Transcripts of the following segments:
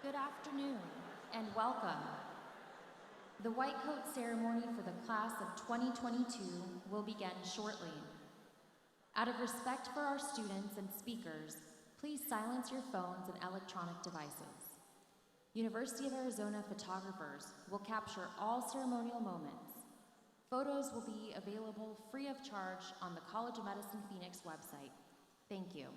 Good afternoon and welcome. The white coat ceremony for the class of 2022 will begin shortly. Out of respect for our students and speakers, please silence your phones and electronic devices. University of Arizona photographers will capture all ceremonial moments. Photos will be available free of charge on the College of Medicine Phoenix website. Thank you.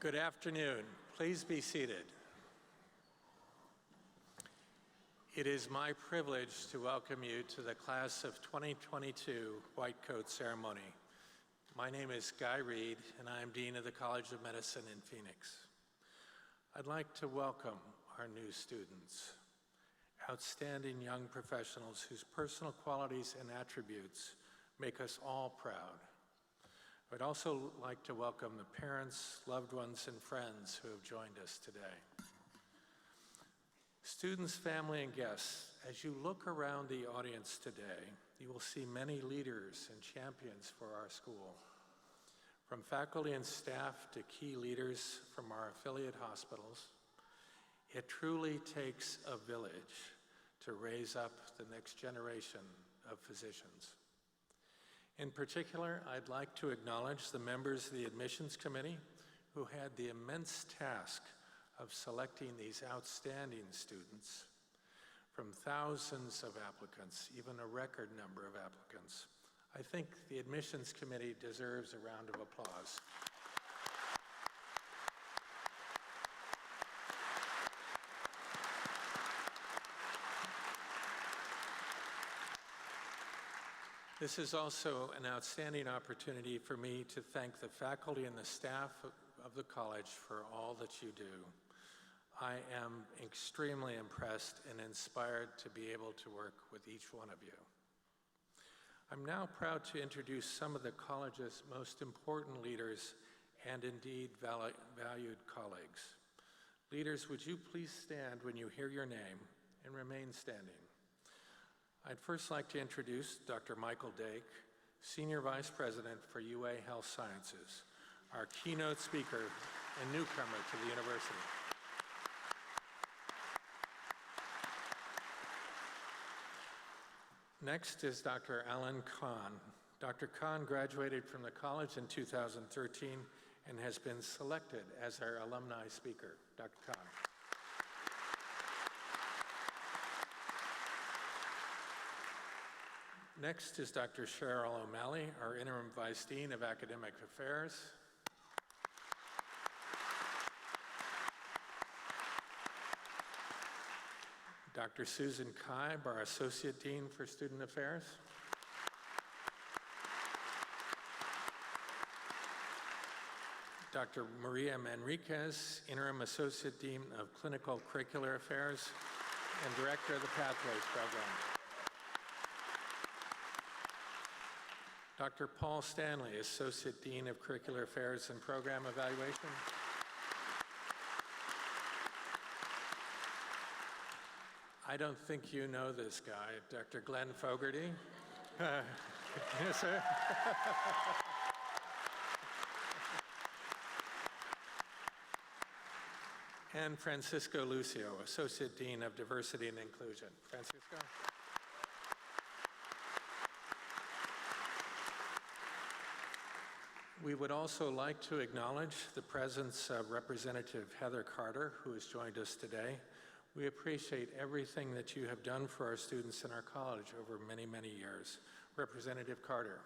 Good afternoon. Please be seated. It is my privilege to welcome you to the class of 2022 White Coat Ceremony. My name is Guy Reed, and I am Dean of the College of Medicine in Phoenix. I'd like to welcome our new students, outstanding young professionals whose personal qualities and attributes make us all proud. I'd also like to welcome the parents, loved ones, and friends who have joined us today. Students, family, and guests, as you look around the audience today, you will see many leaders and champions for our school. From faculty and staff to key leaders from our affiliate hospitals, it truly takes a village to raise up the next generation of physicians. In particular, I'd like to acknowledge the members of the admissions committee who had the immense task of selecting these outstanding students from thousands of applicants, even a record number of applicants. I think the admissions committee deserves a round of applause. This is also an outstanding opportunity for me to thank the faculty and the staff of the college for all that you do. I am extremely impressed and inspired to be able to work with each one of you. I'm now proud to introduce some of the college's most important leaders and indeed valued colleagues. Leaders, would you please stand when you hear your name and remain standing? I'd first like to introduce Dr. Michael Dake, Senior Vice President for UA Health Sciences, our keynote speaker and newcomer to the university. Next is Dr. Alan Kahn. Dr. Kahn graduated from the college in 2013 and has been selected as our alumni speaker. Dr. Kahn. Next is Dr. Cheryl O'Malley, our Interim Vice Dean of Academic Affairs. Dr. Susan Kaib, our Associate Dean for Student Affairs. Dr. Maria Manriquez, Interim Associate Dean of Clinical Curricular Affairs and Director of the Pathways Program. Dr. Paul Stanley, Associate Dean of Curricular Affairs and Program Evaluation. I don't think you know this guy, Dr. Glenn Fogarty. Yes, sir. And Francisco Lucio, Associate Dean of Diversity and Inclusion. Francisco. We would also like to acknowledge the presence of Representative Heather Carter, who has joined us today. We appreciate everything that you have done for our students in our college over many, many years. Representative Carter.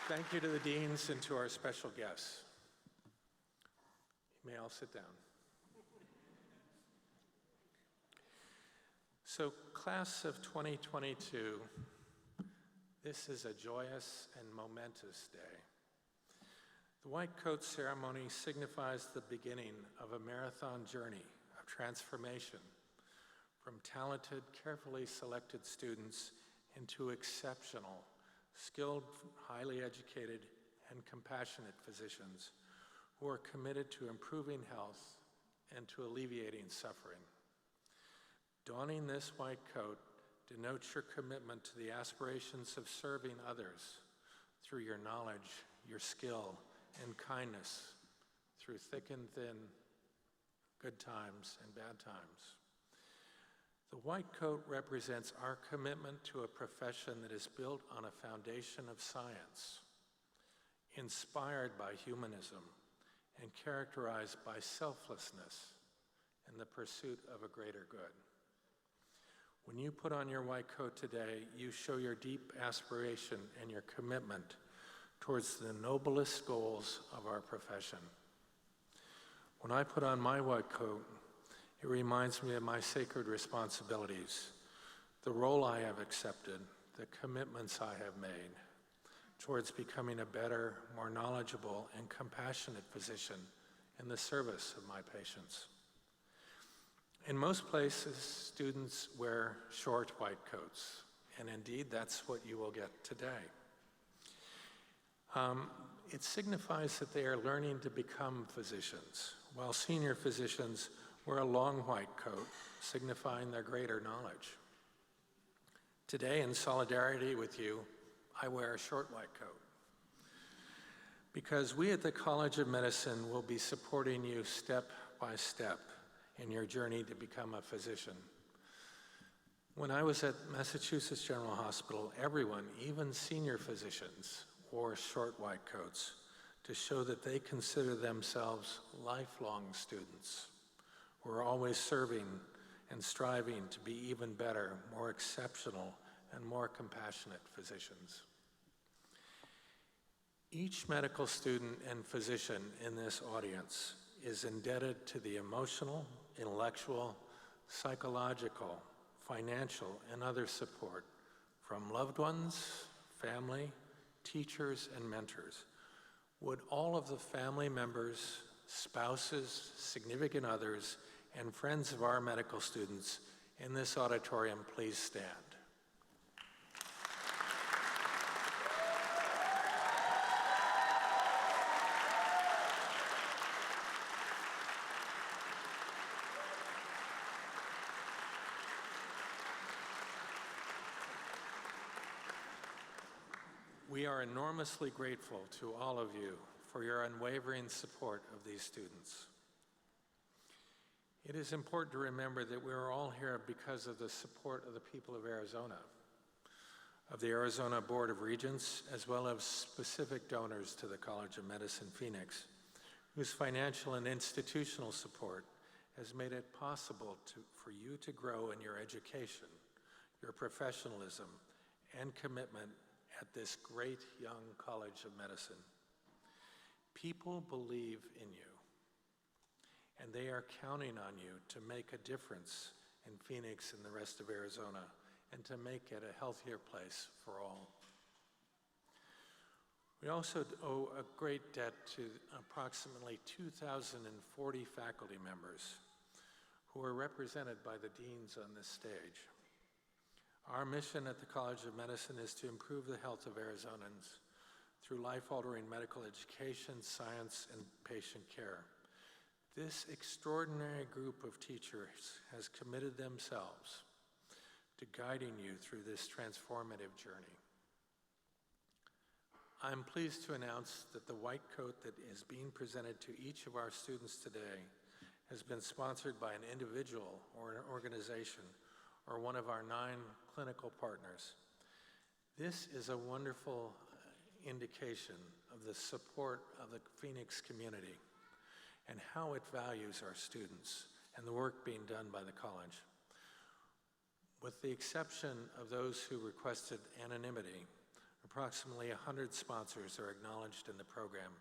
Thank you to the deans and to our special guests. You may all sit down. So, class of 2022, this is a joyous and momentous day. The white coat ceremony signifies the beginning of a marathon journey of transformation from talented, carefully selected students into exceptional, skilled, highly educated, and compassionate physicians who are committed to improving health and to alleviating suffering. Donning this white coat denotes your commitment to the aspirations of serving others through your knowledge, your skill, and kindness through thick and thin, good times and bad times. The white coat represents our commitment to a profession that is built on a foundation of science, inspired by humanism, and characterized by selflessness and the pursuit of a greater good. When you put on your white coat today, you show your deep aspiration and your commitment towards the noblest goals of our profession. When I put on my white coat, it reminds me of my sacred responsibilities, the role I have accepted, the commitments I have made towards becoming a better, more knowledgeable, and compassionate physician in the service of my patients. In most places, students wear short white coats, and indeed that's what you will get today. It signifies that they are learning to become physicians, while senior physicians wear a long white coat, signifying their greater knowledge. Today, in solidarity with you, I wear a short white coat, because we at the College of Medicine will be supporting you step by step in your journey to become a physician. When I was at Massachusetts General Hospital, everyone, even senior physicians, wore short white coats to show that they consider themselves lifelong students who are always serving and striving to be even better, more exceptional, and more compassionate physicians. Each medical student and physician in this audience is indebted to the emotional, intellectual, psychological, financial, and other support from loved ones, family, teachers, and mentors. Would all of the family members, spouses, significant others, and friends of our medical students in this auditorium please stand? We are enormously grateful to all of you for your unwavering support of these students. It is important to remember that we are all here because of the support of the people of Arizona, of the Arizona Board of Regents, as well as specific donors to the College of Medicine Phoenix, whose financial and institutional support has made it possible for you to grow in your education, your professionalism, and commitment at this great young College of Medicine. People believe in you, and they are counting on you to make a difference in Phoenix and the rest of Arizona, and to make it a healthier place for all. We also owe a great debt to approximately 2,040 faculty members who are represented by the deans on this stage. Our mission at the College of Medicine is to improve the health of Arizonans through life-altering medical education, science, and patient care. This extraordinary group of teachers has committed themselves to guiding you through this transformative journey. I'm pleased to announce that the white coat that is being presented to each of our students today has been sponsored by an individual or an organization or one of our 9 clinical partners. This is a wonderful indication of the support of the Phoenix community and how it values our students and the work being done by the college. With the exception of those who requested anonymity, approximately 100 sponsors are acknowledged in the program,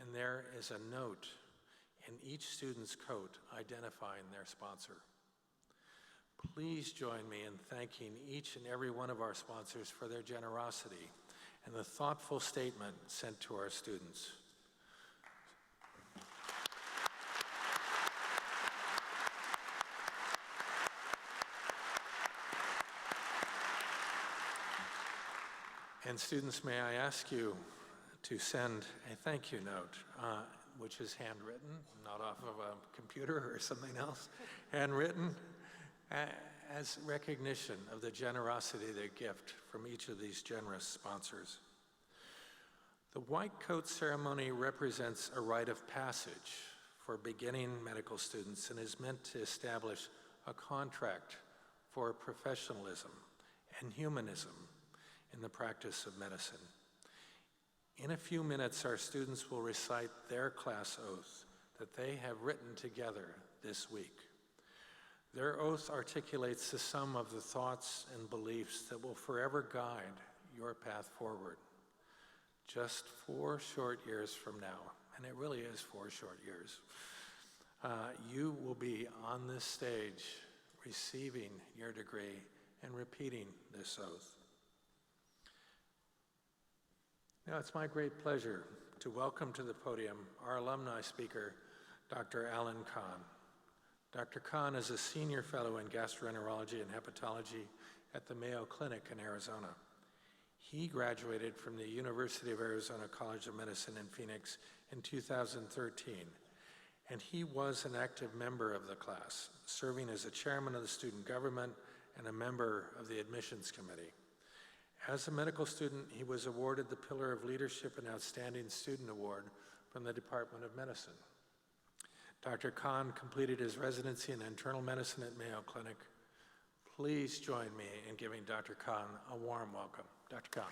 and there is a note in each student's coat identifying their sponsor. Please join me in thanking each and every one of our sponsors for their generosity and the thoughtful statement sent to our students. And students, may I ask you to send a thank you note, which is handwritten, not off of a computer or something else, handwritten, as recognition of the generosity, the gift from each of these generous sponsors. The white coat ceremony represents a rite of passage for beginning medical students and is meant to establish a contract for professionalism and humanism in the practice of medicine. In a few minutes, our students will recite their class oath that they have written together this week. Their oath articulates the sum of the thoughts and beliefs that will forever guide your path forward. Just 4 short years from now, and it really is 4 short years, you will be on this stage receiving your degree and repeating this oath. Now, it's my great pleasure to welcome to the podium our alumni speaker, Dr. Alan Kahn. Dr. Kahn is a senior fellow in gastroenterology and hepatology at the Mayo Clinic in Arizona. He graduated from the University of Arizona College of Medicine in Phoenix in 2013, and he was an active member of the class, serving as a chairman of the student government and a member of the admissions committee. As a medical student, he was awarded the Pillar of Leadership and Outstanding Student Award from the Department of Medicine. Dr. Kahn completed his residency in internal medicine at Mayo Clinic. Please join me in giving Dr. Kahn a warm welcome. Dr. Kahn.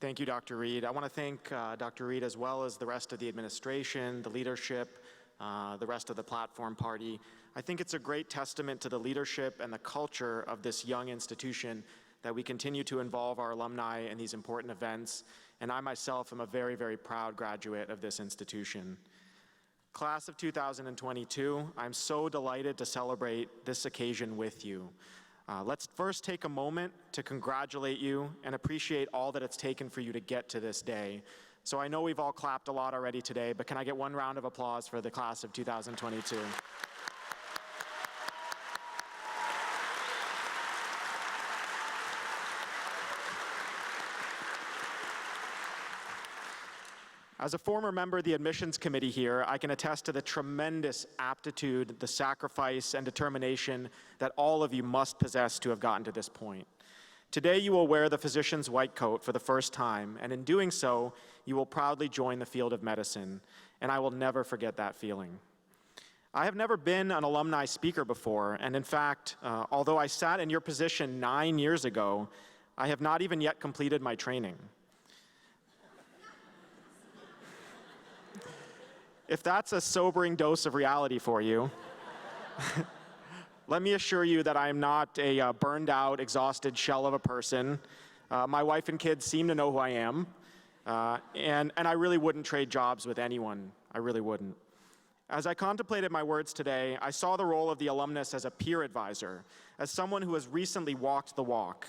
Thank you, Dr. Reed. I want to thank Dr. Reed as well as the rest of the administration, the leadership, the rest of the platform party. I think it's a great testament to the leadership and the culture of this young institution that we continue to involve our alumni in these important events, and I myself am a very, very proud graduate of this institution. Class of 2022, I'm so delighted to celebrate this occasion with you. Let's first take a moment to congratulate you and appreciate all that it's taken for you to get to this day. So I know we've all clapped a lot already today, but can I get one round of applause for the class of 2022? As a former member of the admissions committee here, I can attest to the tremendous aptitude, the sacrifice, and determination that all of you must possess to have gotten to this point. Today you will wear the physician's white coat for the first time, and in doing so, you will proudly join the field of medicine, and I will never forget that feeling. I have never been an alumni speaker before, and in fact, although I sat in your position 9 years ago, I have not even yet completed my training. If that's a sobering dose of reality for you, let me assure you that I am not a burned out, exhausted shell of a person. My wife and kids seem to know who I am, and I really wouldn't trade jobs with anyone. I really wouldn't. As I contemplated my words today, I saw the role of the alumnus as a peer advisor, as someone who has recently walked the walk.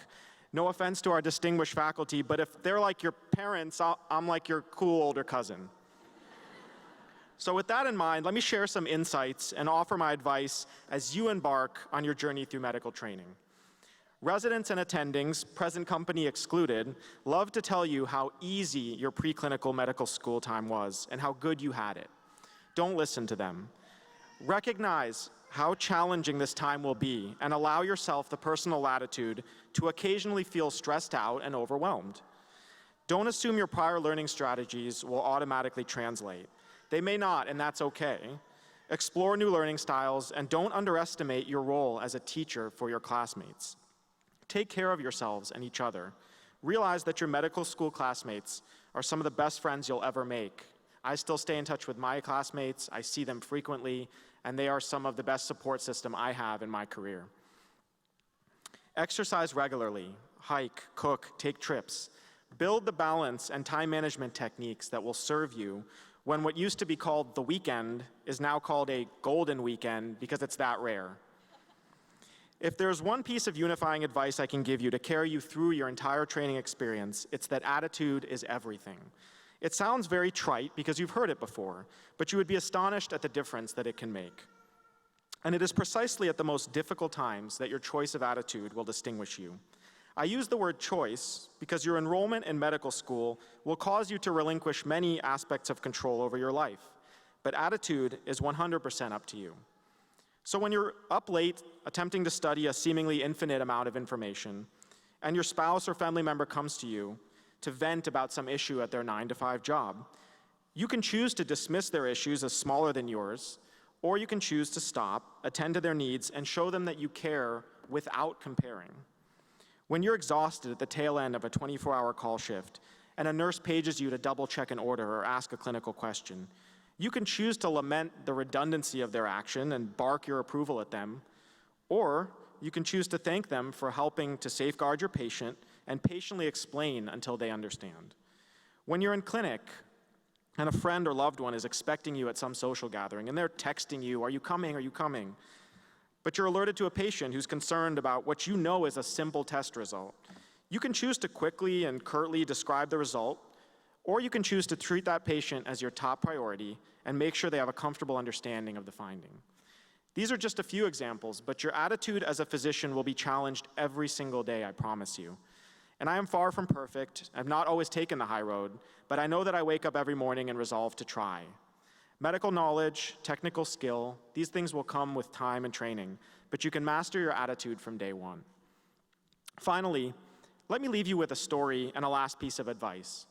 No offense to our distinguished faculty, but if they're like your parents, I'm like your cool older cousin. So with that in mind, let me share some insights and offer my advice as you embark on your journey through medical training. Residents and attendings, present company excluded, love to tell you how easy your preclinical medical school time was and how good you had it. Don't listen to them. Recognize how challenging this time will be and allow yourself the personal latitude to occasionally feel stressed out and overwhelmed. Don't assume your prior learning strategies will automatically translate. They may not, and that's okay. Explore new learning styles and don't underestimate your role as a teacher for your classmates. Take care of yourselves and each other. Realize that your medical school classmates are some of the best friends you'll ever make. I still stay in touch with my classmates, I see them frequently, and they are some of the best support system I have in my career. Exercise regularly, hike, cook, take trips. Build the balance and time management techniques that will serve you when what used to be called the weekend is now called a golden weekend because it's that rare. If there's one piece of unifying advice I can give you to carry you through your entire training experience, it's that attitude is everything. It sounds very trite because you've heard it before, but you would be astonished at the difference that it can make. And it is precisely at the most difficult times that your choice of attitude will distinguish you. I use the word choice because your enrollment in medical school will cause you to relinquish many aspects of control over your life, but attitude is 100% up to you. So when you're up late attempting to study a seemingly infinite amount of information, and your spouse or family member comes to you to vent about some issue at their 9-to-5 job, you can choose to dismiss their issues as smaller than yours, or you can choose to stop, attend to their needs, and show them that you care without comparing. When you're exhausted at the tail end of a 24-hour call shift, and a nurse pages you to double-check an order or ask a clinical question, you can choose to lament the redundancy of their action and bark your approval at them, or you can choose to thank them for helping to safeguard your patient and patiently explain until they understand. When you're in clinic and a friend or loved one is expecting you at some social gathering and they're texting you, "Are you coming? Are you coming?" But you're alerted to a patient who's concerned about what you know is a simple test result, you can choose to quickly and curtly describe the result, or you can choose to treat that patient as your top priority and make sure they have a comfortable understanding of the finding. These are just a few examples, but your attitude as a physician will be challenged every single day, I promise you. And I am far from perfect. I've not always taken the high road, but I know that I wake up every morning and resolve to try. Medical knowledge, technical skill, these things will come with time and training, but you can master your attitude from day one. Finally, let me leave you with a story and a last piece of advice.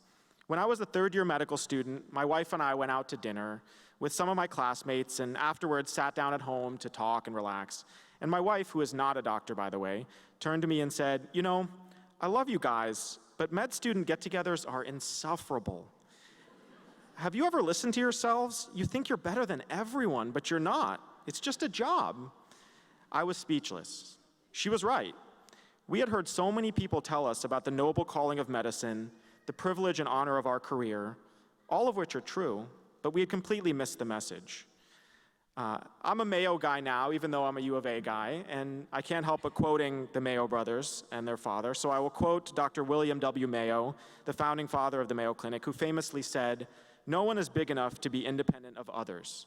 When I was a third-year medical student, my wife and I went out to dinner with some of my classmates and afterwards sat down at home to talk and relax. And my wife, who is not a doctor, by the way, turned to me and said, "You know, I love you guys, but med student get-togethers are insufferable. Have you ever listened to yourselves? You think you're better than everyone, but you're not. It's just a job." I was speechless. She was right. We had heard so many people tell us about the noble calling of medicine, the privilege and honor of our career, all of which are true, but we had completely missed the message. I'm a Mayo guy now, even though I'm a U of A guy, and I can't help but quoting the Mayo brothers and their father, so I will quote Dr. William W. Mayo, the founding father of the Mayo Clinic, who famously said, "No one is big enough to be independent of others."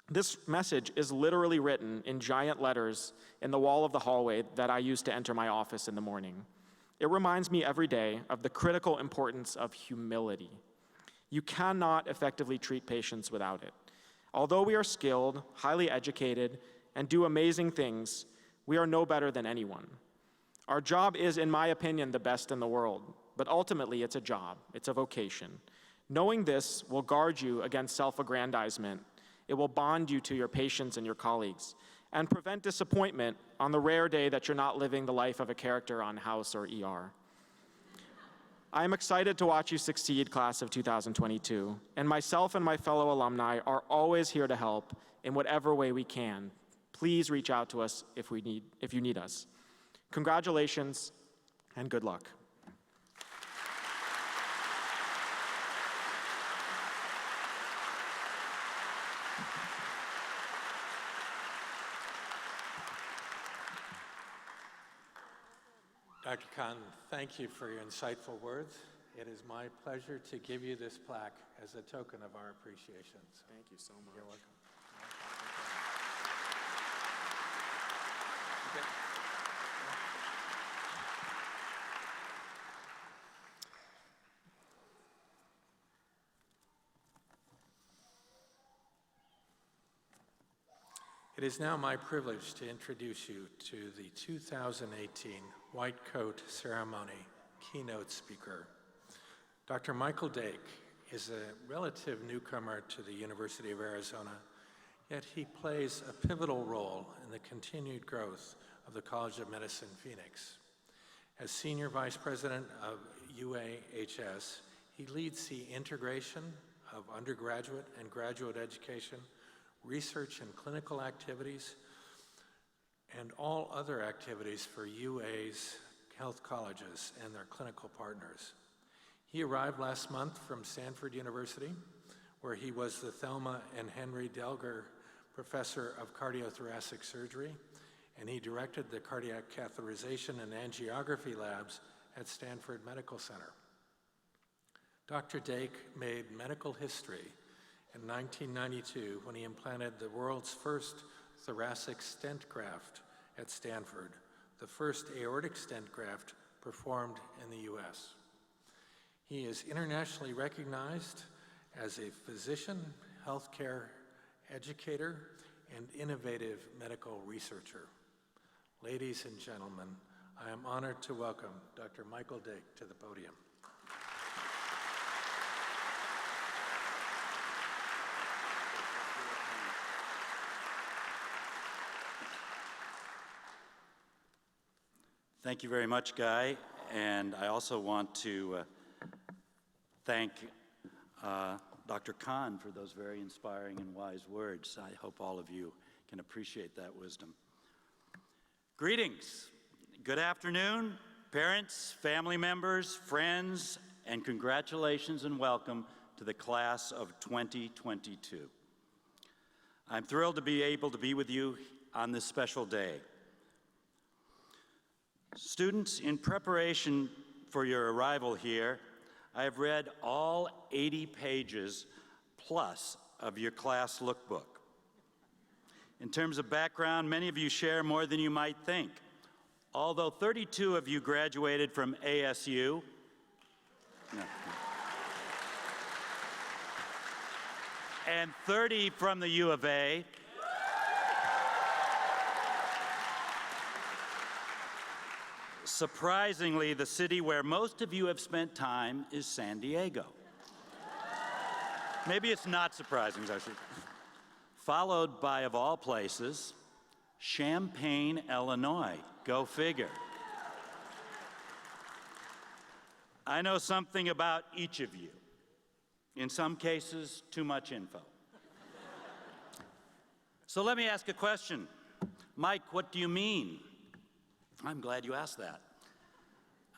This message is literally written in giant letters in the wall of the hallway that I use to enter my office in the morning. It reminds me every day of the critical importance of humility. You cannot effectively treat patients without it. Although we are skilled, highly educated, and do amazing things, we are no better than anyone. Our job is, in my opinion, the best in the world, but ultimately it's a job, it's a vocation. Knowing this will guard you against self-aggrandizement. It will bond you to your patients and your colleagues, and prevent disappointment on the rare day that you're not living the life of a character on House or ER. I am excited to watch you succeed, class of 2022, and myself and my fellow alumni are always here to help in whatever way we can. Please reach out to us if you need us. Congratulations and good luck. Dr. Khan, thank you for your insightful words. It is my pleasure to give you this plaque as a token of our appreciation. Thank you so much. You're welcome. It is now my privilege to introduce you to the 2018 White Coat Ceremony keynote speaker. Dr. Michael Dake is a relative newcomer to the University of Arizona, yet he plays a pivotal role in the continued growth of the College of Medicine Phoenix. As Senior Vice President of UAHS, he leads the integration of undergraduate and graduate education, research and clinical activities, and all other activities for UA's health colleges and their clinical partners. He arrived last month from Stanford University, where he was the Thelma and Henry Delger Professor of Cardiothoracic Surgery, and he directed the cardiac catheterization and angiography labs at Stanford Medical Center. Dr. Dake made medical history in 1992 when he implanted the world's first thoracic stent graft at Stanford, the first aortic stent graft performed in the US. He is internationally recognized as a physician, healthcare educator, and innovative medical researcher. Ladies and gentlemen, I am honored to welcome Dr. Michael Dake to the podium. Thank you very much, Guy, and I also want to thank Dr. Khan for those very inspiring and wise words. I hope all of you can appreciate that wisdom. Greetings, good afternoon, parents, family members, friends, and congratulations and welcome to the class of 2022. I'm thrilled to be able to be with you on this special day. Students, in preparation for your arrival here, I have read all 80 pages plus of your class lookbook. In terms of background, many of you share more than you might think. Although 32 of you graduated from ASU, and 30 from the U of A, surprisingly, the city where most of you have spent time is San Diego. Maybe it's not surprising, actually. Followed by, of all places, Champaign, Illinois. Go figure. I know something about each of you. In some cases, too much info. So let me ask a question. Mike, what do you mean? I'm glad you asked that.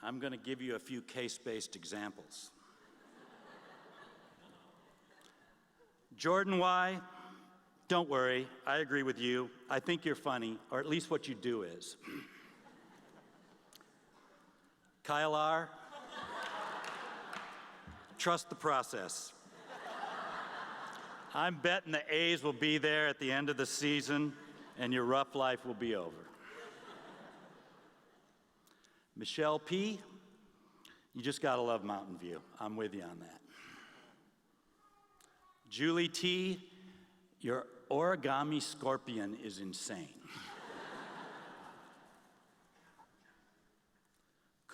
I'm going to give you a few case-based examples. Jordan Y., don't worry, I agree with you. I think you're funny, or at least what you do is. Kyle R., trust the process. I'm betting the A's will be there at the end of the season, and your rough life will be over. Michelle P., you just gotta love Mountain View. I'm with you on that. Julie T., your origami scorpion is insane.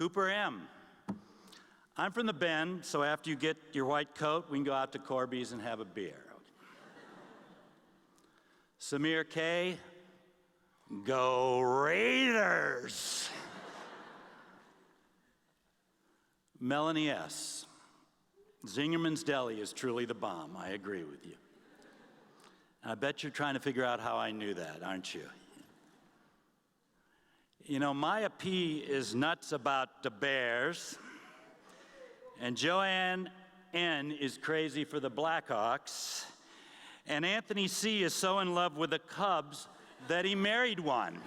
Cooper M. I'm from the Bend, so after you get your white coat, we can go out to Corby's and have a beer. Samir K. Go Raiders! Melanie S. Zingerman's Deli is truly the bomb. I agree with you. I bet you're trying to figure out how I knew that, aren't you? You know, Maya P. is nuts about the Bears, and Joanne N. is crazy for the Blackhawks, and Anthony C. is so in love with the Cubs that he married one.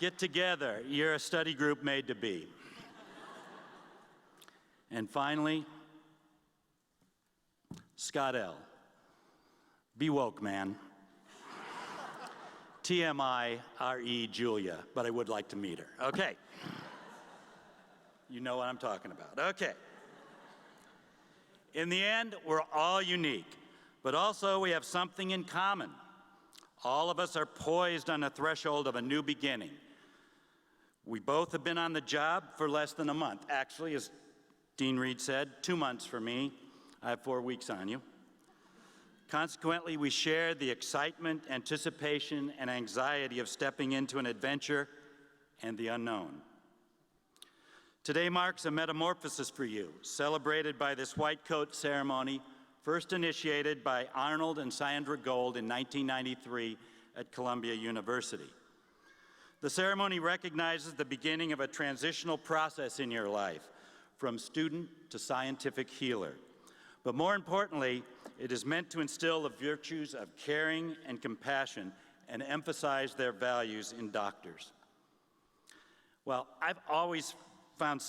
Get together. You're a study group made to be. And finally, Scott L. Be woke, man. TMI, R.E. Julia, but I would like to meet her. Okay. You know what I'm talking about. Okay. In the end, we're all unique, but also we have something in common. All of us are poised on the threshold of a new beginning. We both have been on the job for less than a month. Actually, as Dean Reed said, 2 months for me. I have 4 weeks on you. Consequently, we share the excitement, anticipation, and anxiety of stepping into an adventure and the unknown. Today marks a metamorphosis for you, celebrated by this white coat ceremony, first initiated by Arnold and Sandra Gold in 1993 at Columbia University. The ceremony recognizes the beginning of a transitional process in your life, from student to scientific healer. But more importantly, it is meant to instill the virtues of caring and compassion and emphasize their values in doctors. Well, I've always found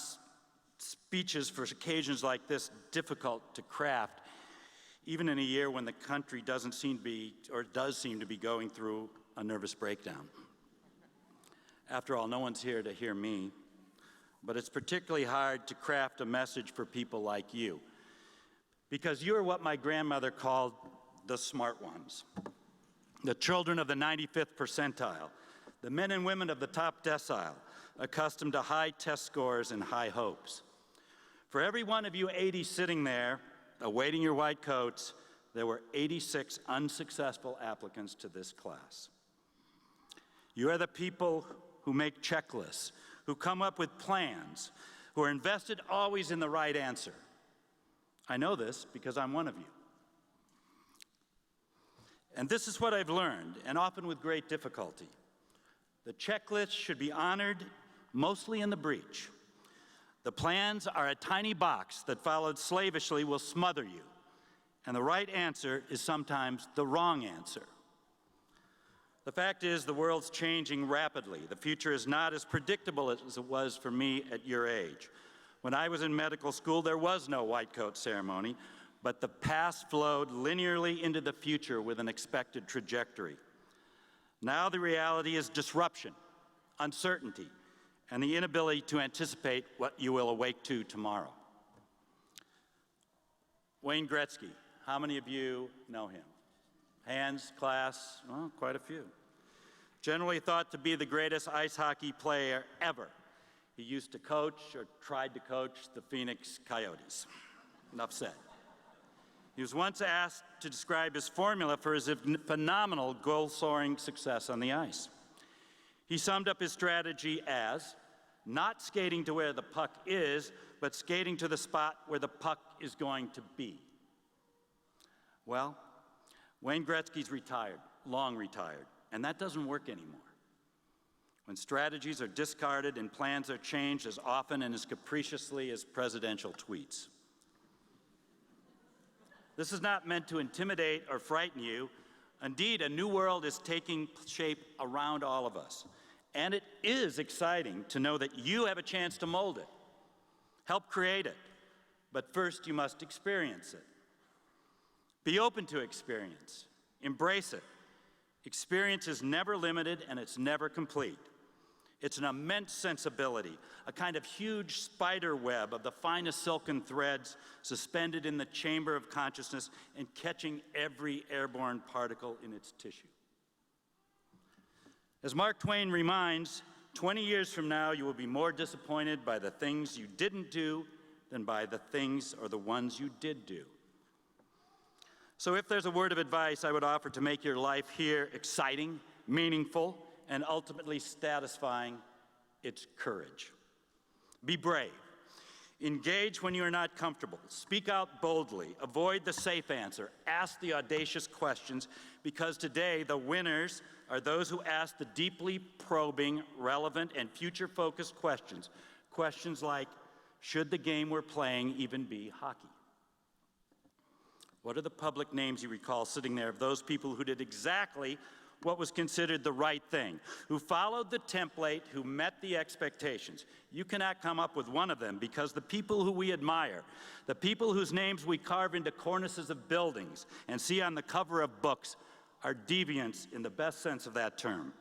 speeches for occasions like this difficult to craft, even in a year when the country doesn't seem to be, or does seem to be going through a nervous breakdown. After all, no one's here to hear me, but it's particularly hard to craft a message for people like you, because you're what my grandmother called the smart ones, the children of the 95th percentile, the men and women of the top decile, accustomed to high test scores and high hopes. For every one of you 80 sitting there, awaiting your white coats, there were 86 unsuccessful applicants to this class. You are the people who make checklists, who come up with plans, who are invested always in the right answer. I know this because I'm one of you. And this is what I've learned, and often with great difficulty. The checklist should be honored, mostly in the breach. The plans are a tiny box that, followed slavishly, will smother you. And the right answer is sometimes the wrong answer. The fact is, the world's changing rapidly. The future is not as predictable as it was for me at your age. When I was in medical school, there was no white coat ceremony, but the past flowed linearly into the future with an expected trajectory. Now the reality is disruption, uncertainty, and the inability to anticipate what you will awake to tomorrow. Wayne Gretzky, how many of you know him? Hands, class, well, quite a few. Generally thought to be the greatest ice hockey player ever. He used to coach, or tried to coach, the Phoenix Coyotes. Enough said. He was once asked to describe his formula for his phenomenal goal-soaring success on the ice. He summed up his strategy as not skating to where the puck is, but skating to the spot where the puck is going to be. Well, Wayne Gretzky's retired, long retired, and that doesn't work anymore. When strategies are discarded and plans are changed as often and as capriciously as presidential tweets. This is not meant to intimidate or frighten you. Indeed, a new world is taking shape around all of us. And it is exciting to know that you have a chance to mold it, help create it. But first, you must experience it. Be open to experience. Embrace it. Experience is never limited and it's never complete. It's an immense sensibility, a kind of huge spider web of the finest silken threads suspended in the chamber of consciousness and catching every airborne particle in its tissue. As Mark Twain reminds, 20 years from now, you will be more disappointed by the things you didn't do than by the things or the ones you did do. So if there's a word of advice I would offer to make your life here exciting, meaningful, and ultimately satisfying, it's courage. Be brave. Engage when you are not comfortable. Speak out boldly. Avoid the safe answer. Ask the audacious questions, because today the winners are those who ask the deeply probing, relevant, and future-focused questions. Questions like, should the game we're playing even be hockey? What are the public names you recall sitting there of those people who did exactly what was considered the right thing, who followed the template, who met the expectations? You cannot come up with one of them, because the people who we admire, the people whose names we carve into cornices of buildings and see on the cover of books, are deviants in the best sense of that term.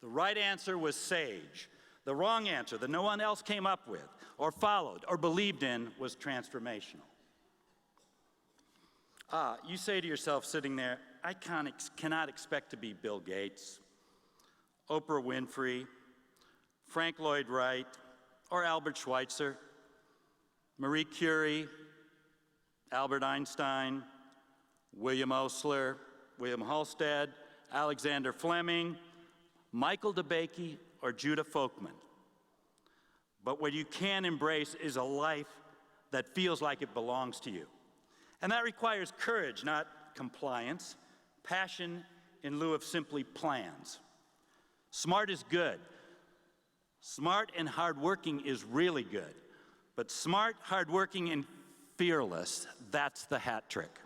The right answer was sage. The wrong answer that no one else came up with or followed or believed in was transformational. You say to yourself sitting there, I cannot expect to be Bill Gates, Oprah Winfrey, Frank Lloyd Wright, or Albert Schweitzer, Marie Curie, Albert Einstein, William Osler, William Halstead, Alexander Fleming, Michael DeBakey, or Judah Folkman. But what you can embrace is a life that feels like it belongs to you. And that requires courage, not compliance, passion in lieu of simply plans. Smart is good. Smart and hardworking is really good. But smart, hardworking, and fearless, that's the hat trick.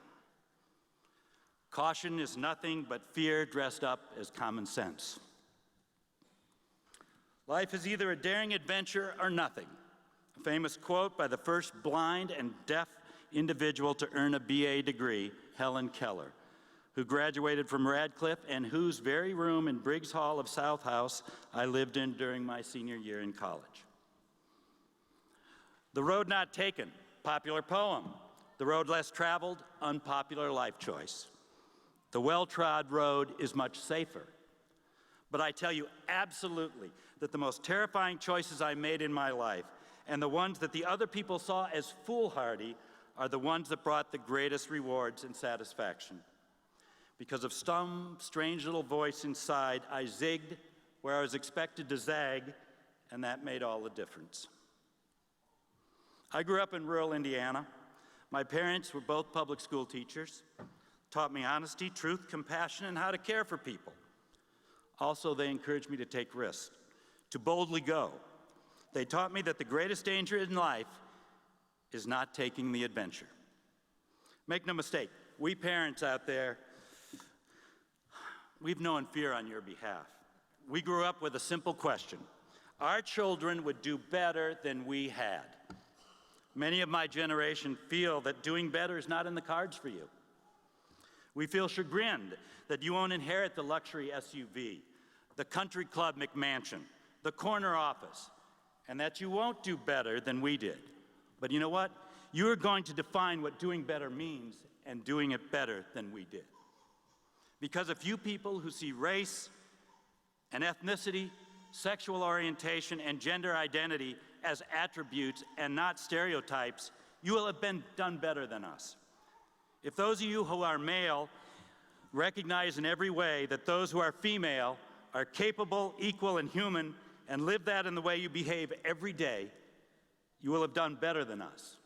Caution is nothing but fear dressed up as common sense. Life is either a daring adventure or nothing. A famous quote by the first blind and deaf individual to earn a BA degree, Helen Keller, who graduated from Radcliffe and whose very room in Briggs Hall of South House I lived in during my senior year in college. The road not taken, popular poem. The road less traveled, unpopular life choice. The well-trod road is much safer. But I tell you absolutely that the most terrifying choices I made in my life, and the ones that the other people saw as foolhardy, are the ones that brought the greatest rewards and satisfaction. Because of some strange little voice inside, I zigged where I was expected to zag, and that made all the difference. I grew up in rural Indiana. My parents were both public school teachers, taught me honesty, truth, compassion, and how to care for people. Also, they encouraged me to take risks, to boldly go. They taught me that the greatest danger in life is not taking the adventure. Make no mistake, we parents out there, we've known fear on your behalf. We grew up with a simple question. Our children would do better than we had. Many of my generation feel that doing better is not in the cards for you. We feel chagrined that you won't inherit the luxury SUV, the country club McMansion, the corner office, and that you won't do better than we did. But you know what? You are going to define what doing better means and doing it better than we did. Because a few people who see race and ethnicity, sexual orientation, and gender identity as attributes and not stereotypes, you will have done better than us. If those of you who are male recognize in every way that those who are female are capable, equal, and human, and live that in the way you behave every day, you will have done better than us.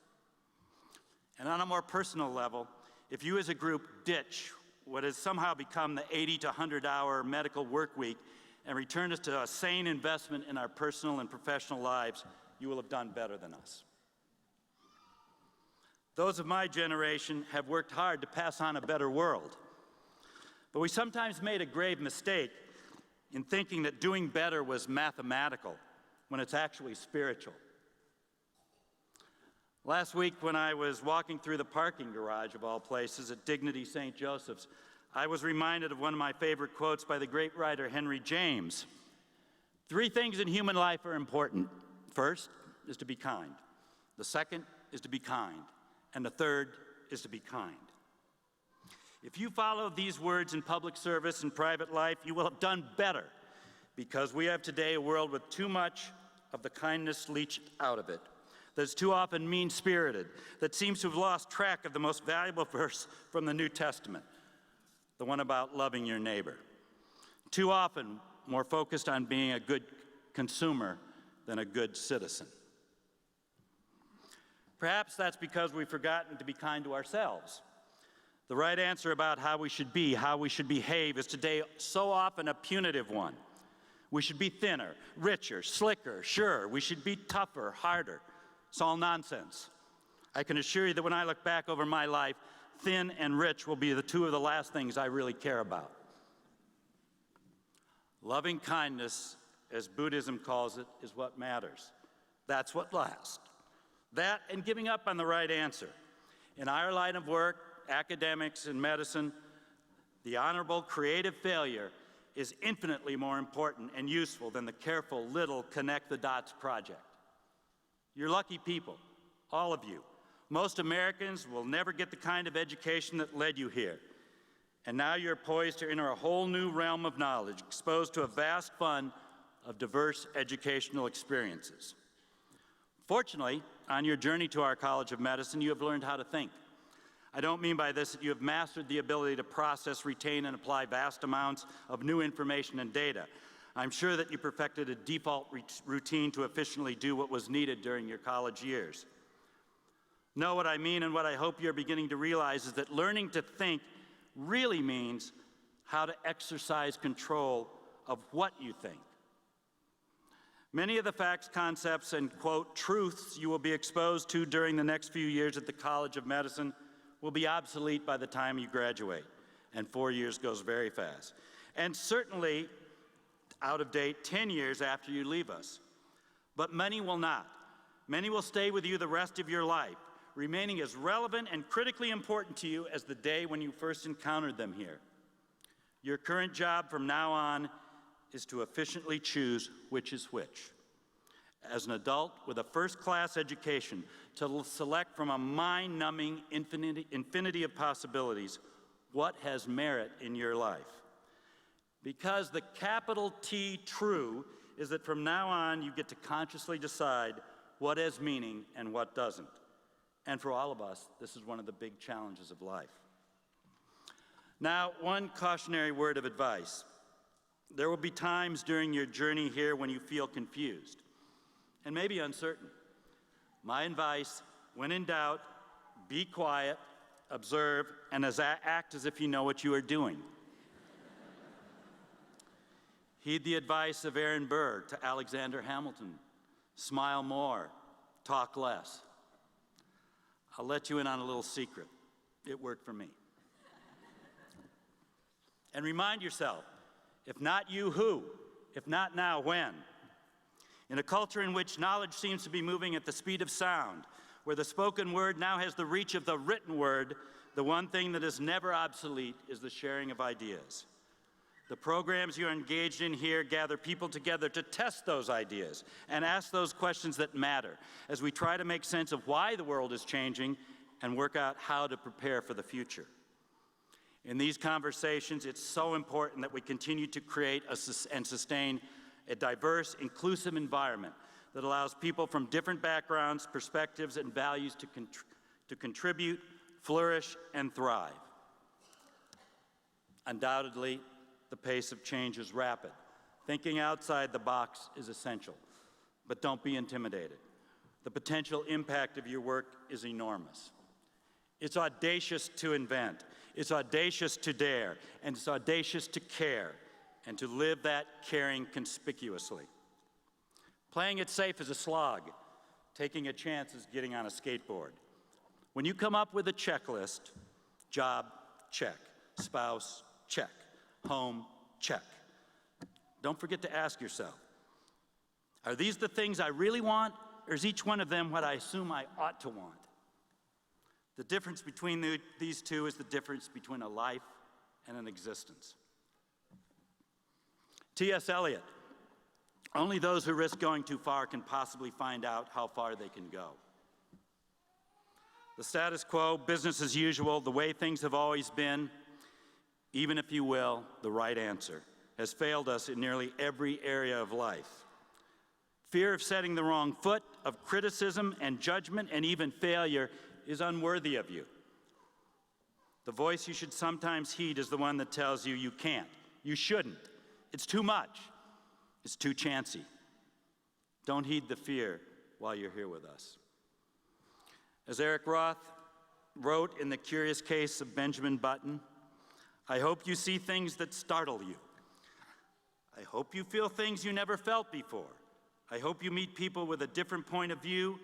And on a more personal level, if you as a group ditch what has somehow become the 80 to 100-hour medical work week and return us to a sane investment in our personal and professional lives, you will have done better than us. Those of my generation have worked hard to pass on a better world. But we sometimes made a grave mistake in thinking that doing better was mathematical when it's actually spiritual. Last week, when I was walking through the parking garage, of all places, at Dignity St. Joseph's, I was reminded of one of my favorite quotes by the great writer Henry James. 3 things in human life are important. First is to be kind. The second is to be kind. And the third is to be kind. If you follow these words in public service and private life, you will have done better, because we have today a world with too much of the kindness leached out of it, that's too often mean-spirited, that seems to have lost track of the most valuable verse from the New Testament, the one about loving your neighbor. Too often more focused on being a good consumer than a good citizen. Perhaps that's because we've forgotten to be kind to ourselves. The right answer about how we should be, how we should behave, is today so often a punitive one. We should be thinner, richer, slicker, sure. We should be tougher, harder. It's all nonsense. I can assure you that when I look back over my life, thin and rich will be the two of the last things I really care about. Loving kindness, as Buddhism calls it, is what matters. That's what lasts. That and giving up on the right answer. In our line of work, academics and medicine, the honorable creative failure is infinitely more important and useful than the careful little connect the dots project. You're lucky people, all of you. Most Americans will never get the kind of education that led you here. And now you're poised to enter a whole new realm of knowledge, exposed to a vast fund of diverse educational experiences. Fortunately, on your journey to our College of Medicine, you have learned how to think. I don't mean by this that you have mastered the ability to process, retain, and apply vast amounts of new information and data. I'm sure that you perfected a default routine to efficiently do what was needed during your college years. No, what I mean and what I hope you're beginning to realize is that learning to think really means how to exercise control of what you think. Many of the facts, concepts, and, quote, truths you will be exposed to during the next few years at the College of Medicine will be obsolete by the time you graduate, and 4 years goes very fast. And certainly out of date 10 years after you leave us. But many will not. Many will stay with you the rest of your life, remaining as relevant and critically important to you as the day when you first encountered them here. Your current job from now on is to efficiently choose which is which. As an adult with a first-class education, to select from a mind-numbing infinity of possibilities what has merit in your life. Because the capital T true is that from now on you get to consciously decide what has meaning and what doesn't. And for all of us, this is one of the big challenges of life. Now, one cautionary word of advice. There will be times during your journey here when you feel confused and maybe uncertain. My advice, when in doubt, be quiet, observe, and act as if you know what you are doing. Heed the advice of Aaron Burr to Alexander Hamilton. Smile more, talk less. I'll let you in on a little secret. It worked for me. And remind yourself, if not you, who? If not now, when? In a culture in which knowledge seems to be moving at the speed of sound, where the spoken word now has the reach of the written word, the one thing that is never obsolete is the sharing of ideas. The programs you're engaged in here gather people together to test those ideas and ask those questions that matter as we try to make sense of why the world is changing and work out how to prepare for the future. In these conversations, it's so important that we continue to create and sustain a diverse, inclusive environment that allows people from different backgrounds, perspectives, and values to contribute, flourish, and thrive. Undoubtedly, the pace of change is rapid. Thinking outside the box is essential, but don't be intimidated. The potential impact of your work is enormous. It's audacious to invent, it's audacious to dare, and it's audacious to care, and to live that caring conspicuously. Playing it safe is a slog. Taking a chance is getting on a skateboard. When you come up with a checklist, job, check. Spouse, check. Home, check. Don't forget to ask yourself, are these the things I really want, or is each one of them what I assume I ought to want? The difference between these two is the difference between a life and an existence. T.S. Eliot, only those who risk going too far can possibly find out how far they can go. The status quo, business as usual, the way things have always been, even if you will, the right answer, has failed us in nearly every area of life. Fear of setting the wrong foot, of criticism and judgment and even failure is unworthy of you. The voice you should sometimes heed is the one that tells you you can't, you shouldn't, it's too much, it's too chancy. Don't heed the fear while you're here with us. As Eric Roth wrote in The Curious Case of Benjamin Button, I hope you see things that startle you. I hope you feel things you never felt before. I hope you meet people with a different point of view.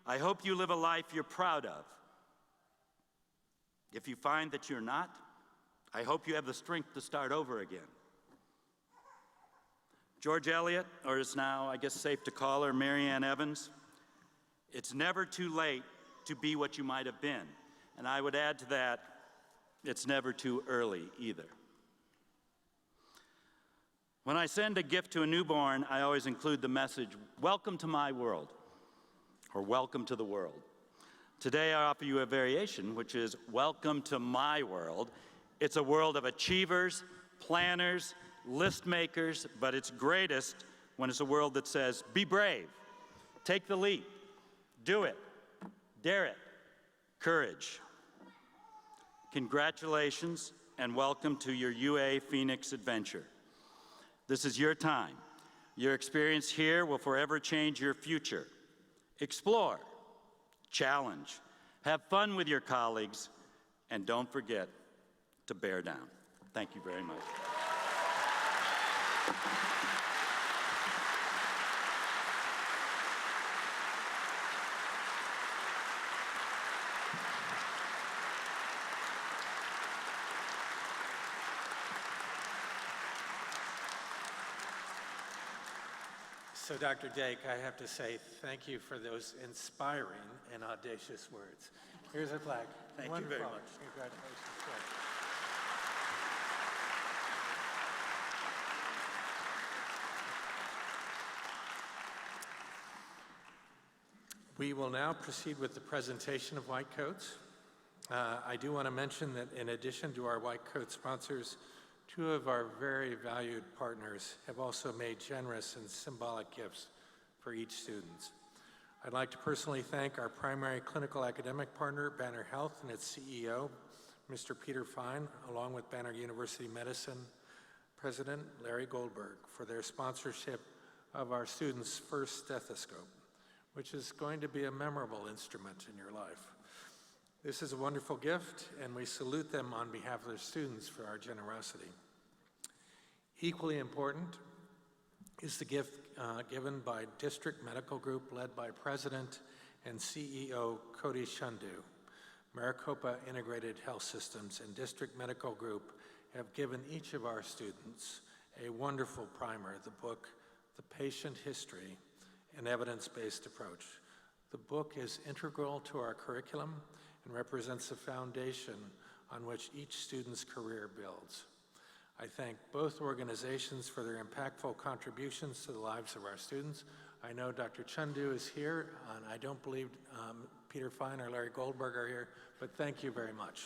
I hope you live a life you're proud of. If you find that you're not, I hope you have the strength to start over again. George Eliot, or is now, I guess, safe to call her, Marianne Evans, it's never too late to be what you might have been. And I would add to that, it's never too early either. When I send a gift to a newborn, I always include the message, welcome to my world, or welcome to the world. Today I offer you a variation, which is welcome to my world. It's a world of achievers, planners, list makers, but it's greatest when it's a world that says, be brave, take the leap, do it, dare it, courage. Congratulations and welcome to your UA Phoenix adventure. This is your time. Your experience here will forever change your future. Explore, challenge, have fun with your colleagues, and don't forget to bear down. Thank you very much. So, Dr. Dake, I have to say thank you for those inspiring and audacious words. Here's a flag. Thank Wonderful. you very much. Congratulations. We will now proceed with the presentation of White Coats. I do want to mention that in addition to our White Coat sponsors, two of our very valued partners have also made generous and symbolic gifts for each student. I'd like to personally thank our primary clinical academic partner, Banner Health, and its CEO, Mr. Peter Fine, along with Banner University Medicine President Larry Goldberg, for their sponsorship of our students' first stethoscope, which is going to be a memorable instrument in your life. This is a wonderful gift, and we salute them on behalf of their students for our generosity. Equally important is the gift given by District Medical Group, led by President and CEO Cody Shundu. Maricopa Integrated Health Systems and District Medical Group have given each of our students a wonderful primer, the book, The Patient History, an Evidence-Based Approach. The book is integral to our curriculum and represents the foundation on which each student's career builds. I thank both organizations for their impactful contributions to the lives of our students. I know Dr. Chundu is here, and I don't believe Peter Fine or Larry Goldberg are here, but thank you very much.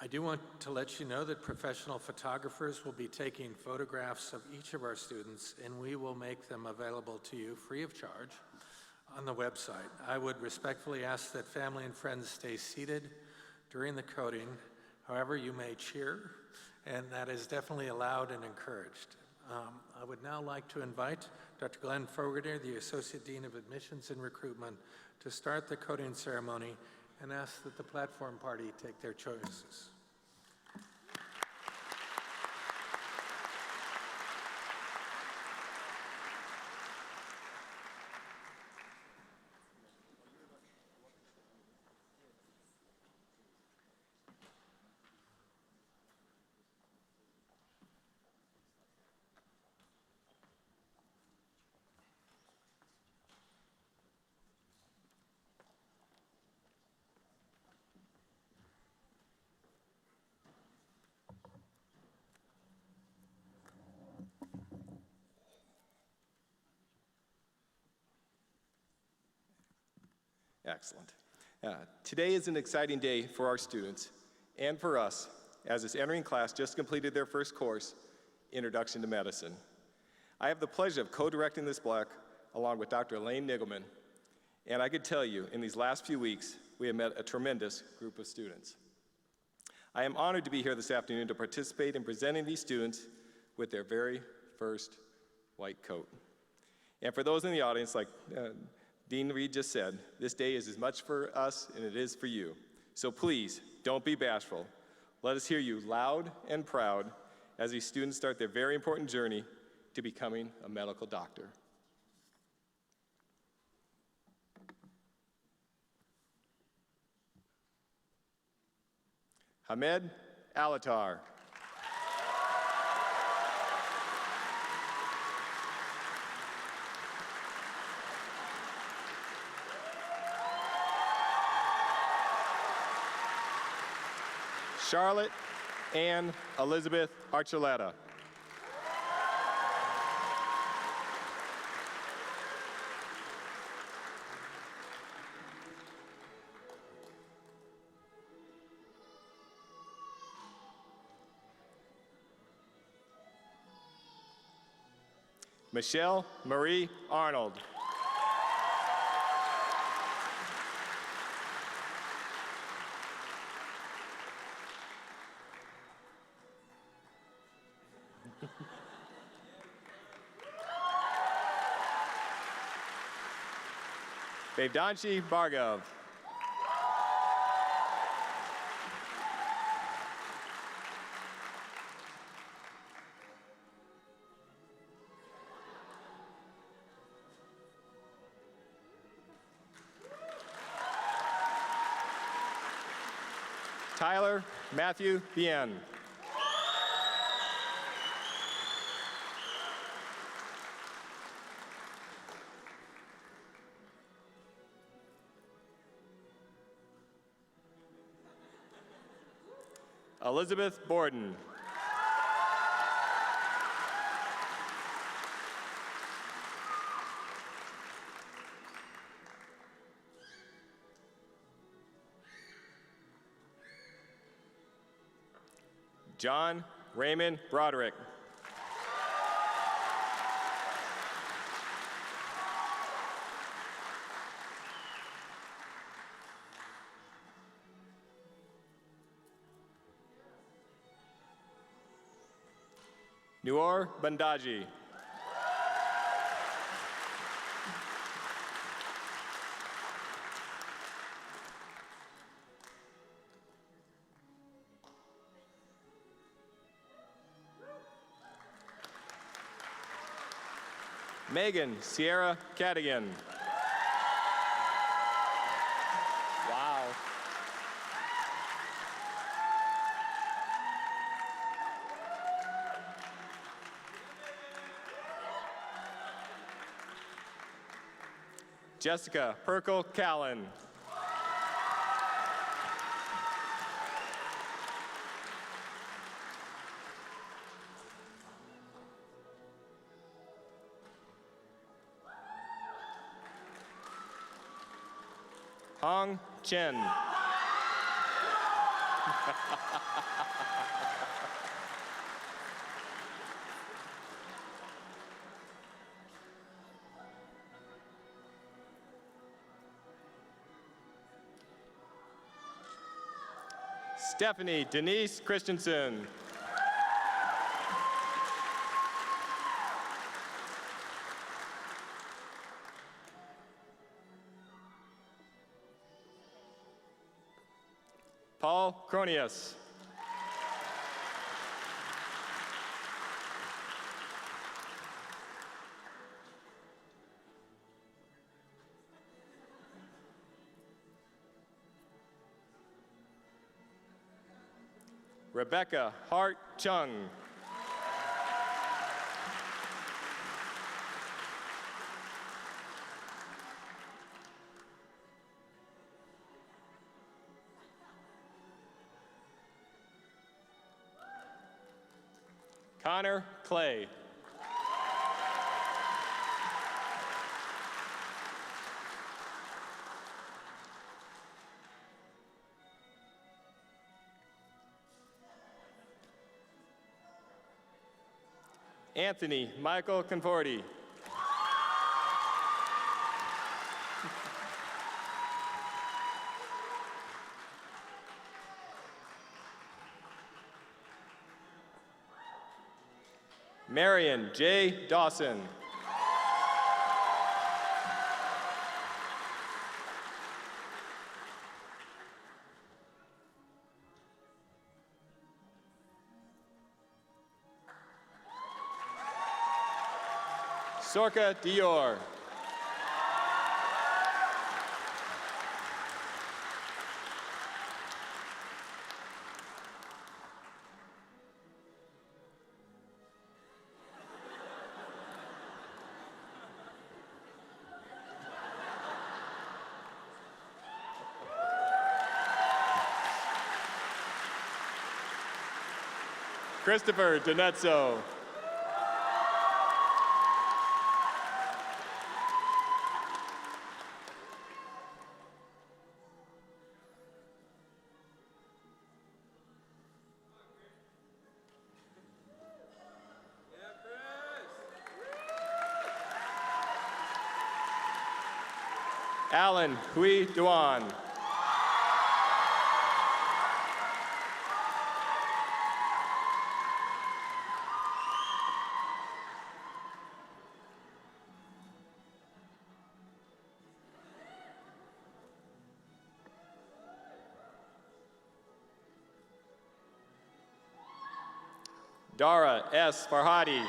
I do want to let you know that professional photographers will be taking photographs of each of our students, and we will make them available to you free of charge on the website. I would respectfully ask that family and friends stay seated during the coding. However, you may cheer, and that is definitely allowed and encouraged. I would now like to invite Dr. Glenn Fogarty, the Associate Dean of Admissions and Recruitment, to start the coding ceremony and ask that the platform party take their choices. Excellent. Today is an exciting day for our students and for us, as this entering class just completed their first course, Introduction to Medicine. I have the pleasure of co-directing this block along with Dr. Elaine Nigelman, and I could tell you, in these last few weeks, we have met a tremendous group of students. I am honored to be here this afternoon to participate in presenting these students with their very first white coat. And for those in the audience, like Dean Reed just said, this day is as much for us as it is for you. So please, don't be bashful. Let us hear you loud and proud as these students start their very important journey to becoming a medical doctor. Hamed Alatar. Charlotte Ann Elizabeth Archuleta. Michelle Marie Arnold. Vedantji Bhargav. Tyler Matthew Bien. Elizabeth Borden. John Raymond Broderick. Noor Bandaji. Megan Sierra Cadigan. Wow. Jessica Perkle Callan. Hong Chen. Stephanie Denise Christensen. Paul Cronius. Rebecca Hart Chung. Connor Clay. Anthony Michael Conforti. Marion J. Dawson. Sorka Dior. Christopher Donetso. Alan Hui Duan. Dara S. Farhadi.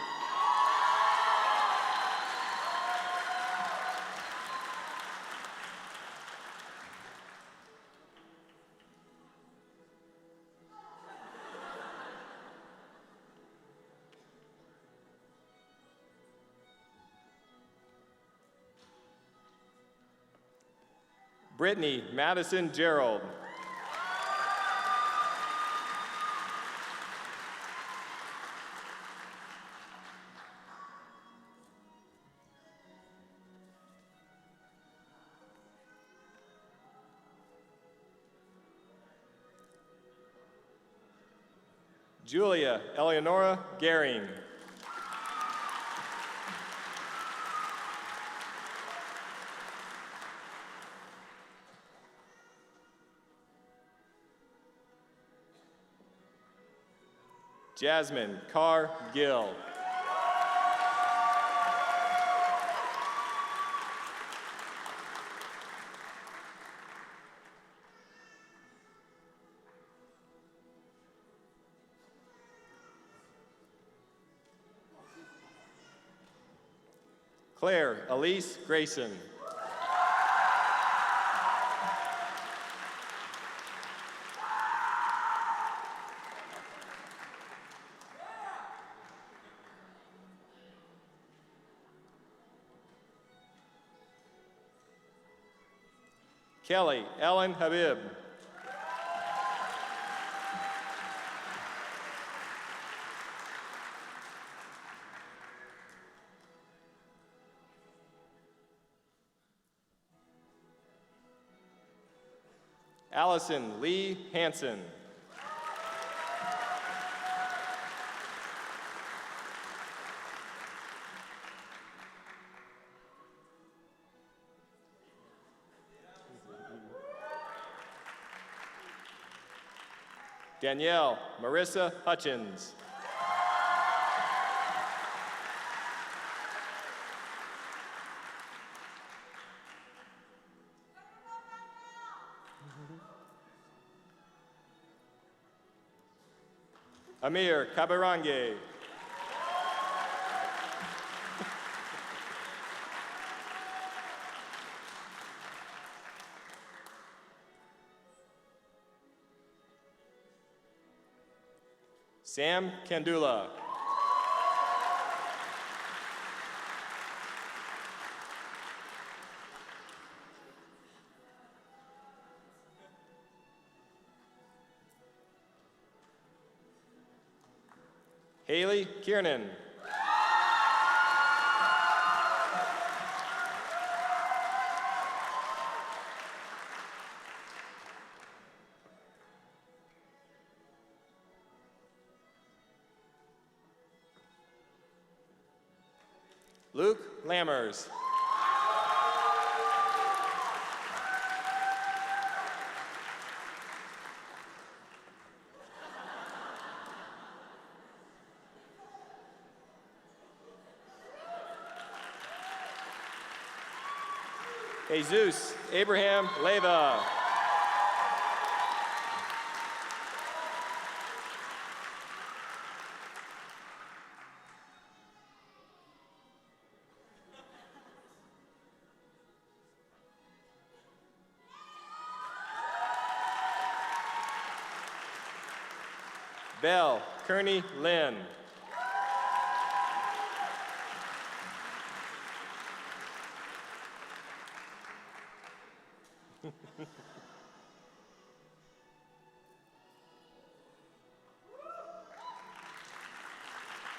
Brittany Madison Gerald. Julia Eleonora Gehring. Jasmine Carr Gill. Claire Elise Grayson. Kelly Ellen Habib. Allison Lee Hansen. Danielle Marissa Hutchins. Amir Kabarange. Sam Kandula. Haley Kiernan. Luke Lammers. Jesus Abraham Leva. Belle Kearney Lynn.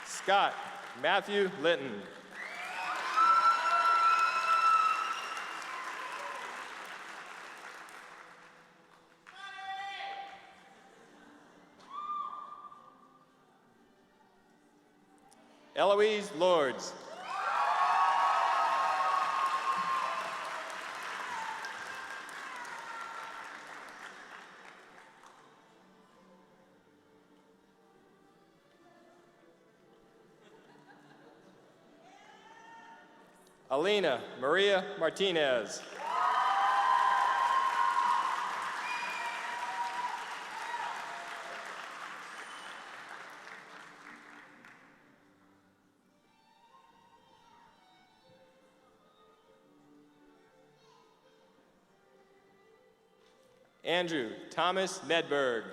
Scott Matthew Litton. Eloise Lords. Alina Maria Martinez. Andrew Thomas Medberg.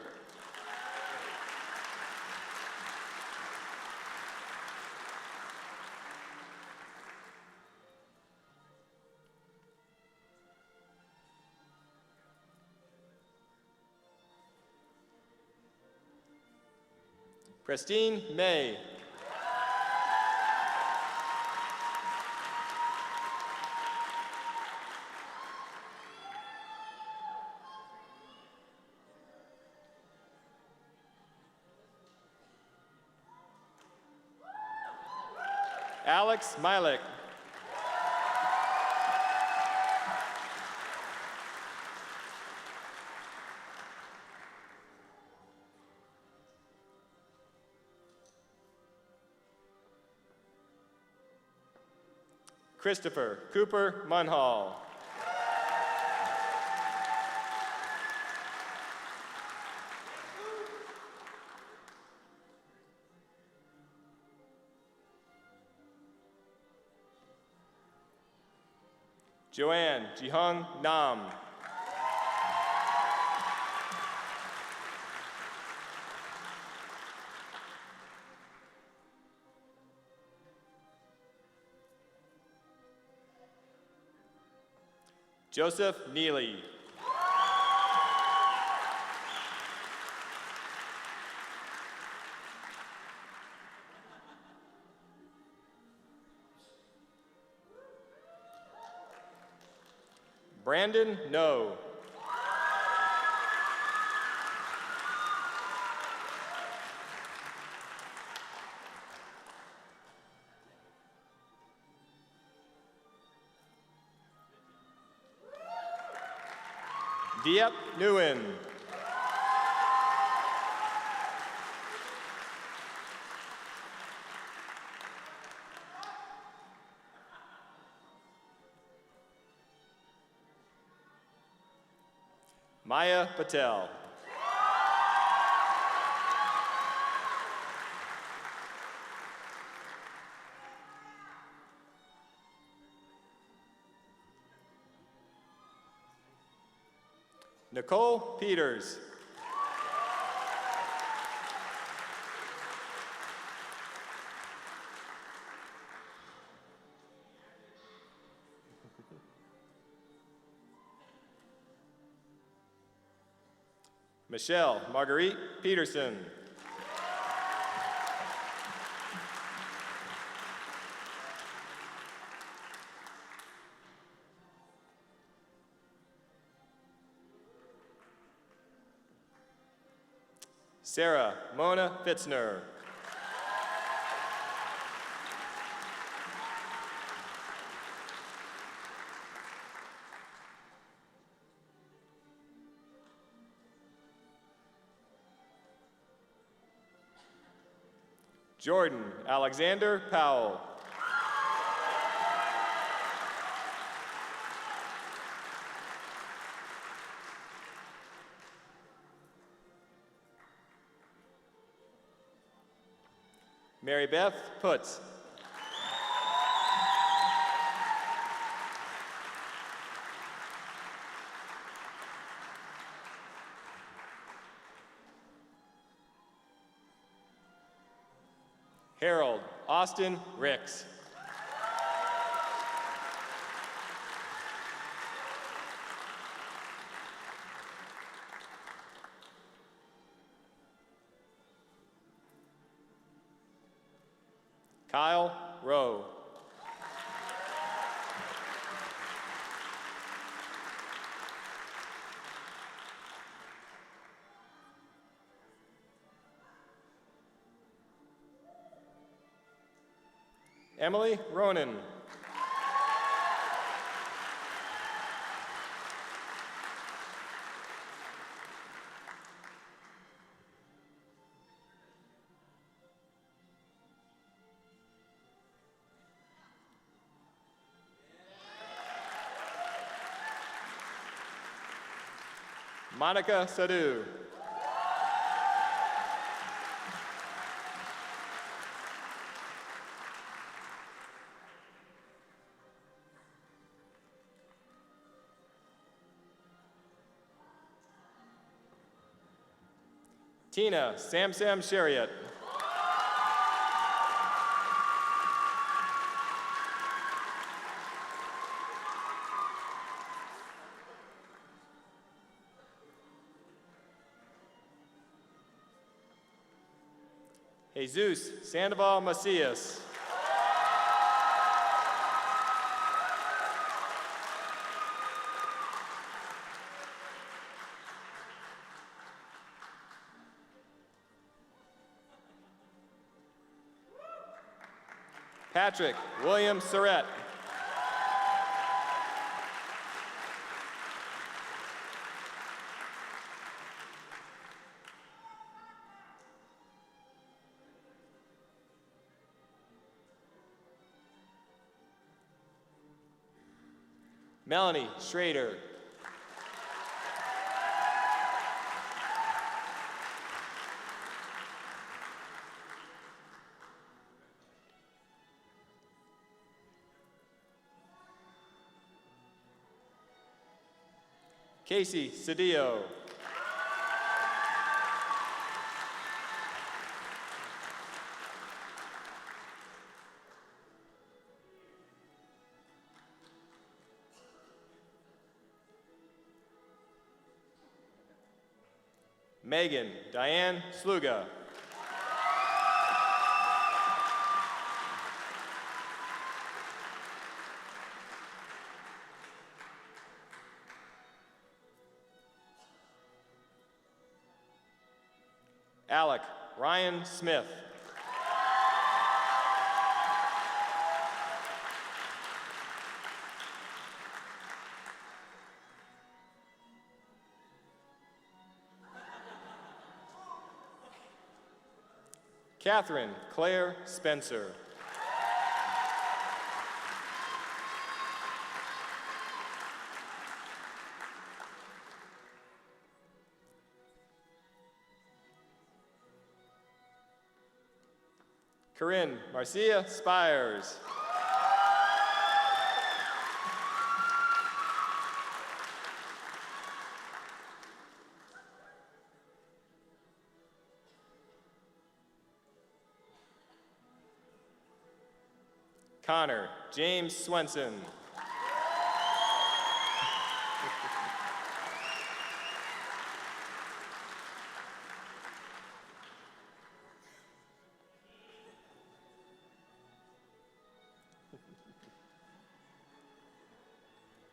Christine May. Alex Milik. Christopher Cooper Munhall. Joanne Jihung Nam. Joseph Neely. Brandon No. Diep Nguyen. Maya Patel. Nicole Peters. Michelle Marguerite Peterson. Sarah Mona Fitzner. Jordan Alexander Powell. Mary Beth Putz. Harold Austin Ricks. Kyle Rowe. Emily Ronan. Monica Sadu. Tina Samsam Shariat. Jesus Sandoval Macias. Patrick William Surratt. Melanie Schrader. Casey Cedillo. Megan Diane Sluga. Alec Ryan Smith. Catherine Claire Spencer. Corinne Marcia Spires. Connor James Swenson.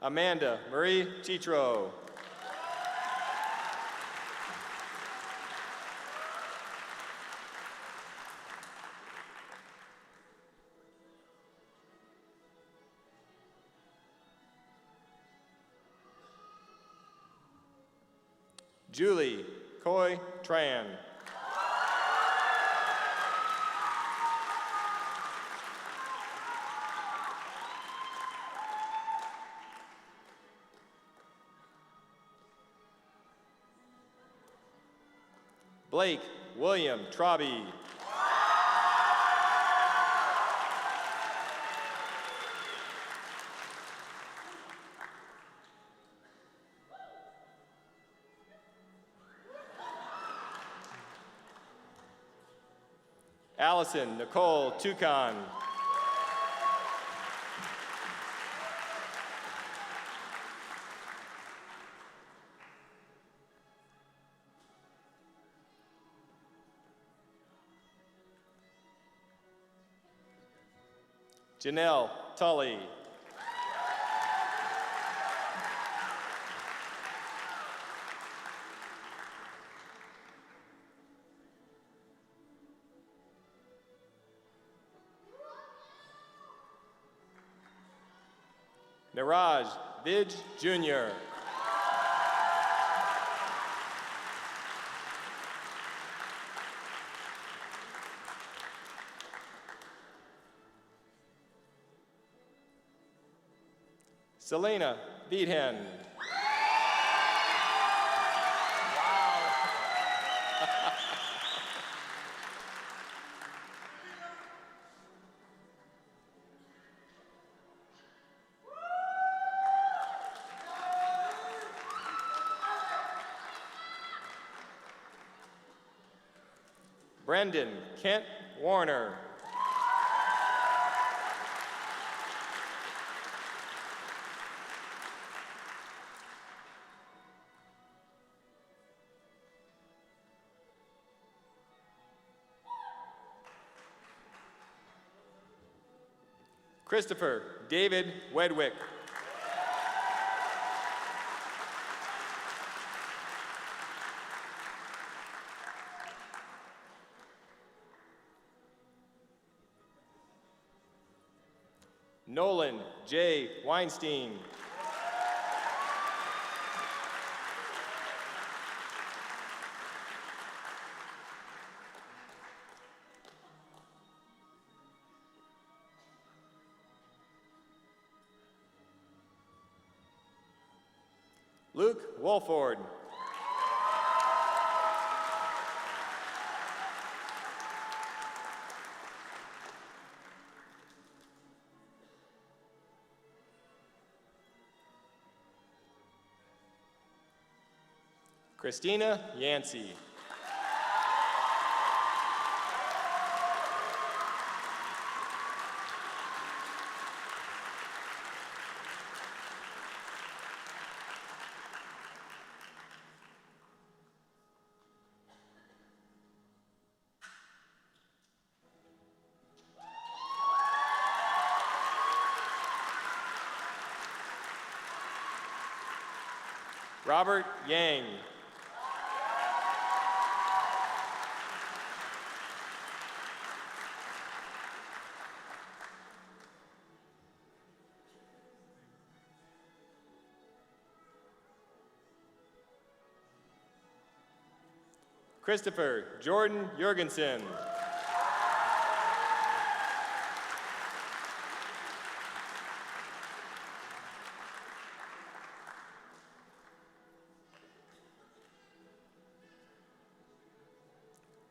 Amanda Marie Chitro. Julie Coy Tran. Blake William Traube. Allison Nicole Tucon. Janelle Tully. Niraj Vij Jr. Selena Beathen. Brendan Kent Warner. Christopher David Wedwick. Nolan J. Weinstein. Luke Wolford. Christina Yancey. Robert Yang. Christopher Jordan Jurgensen.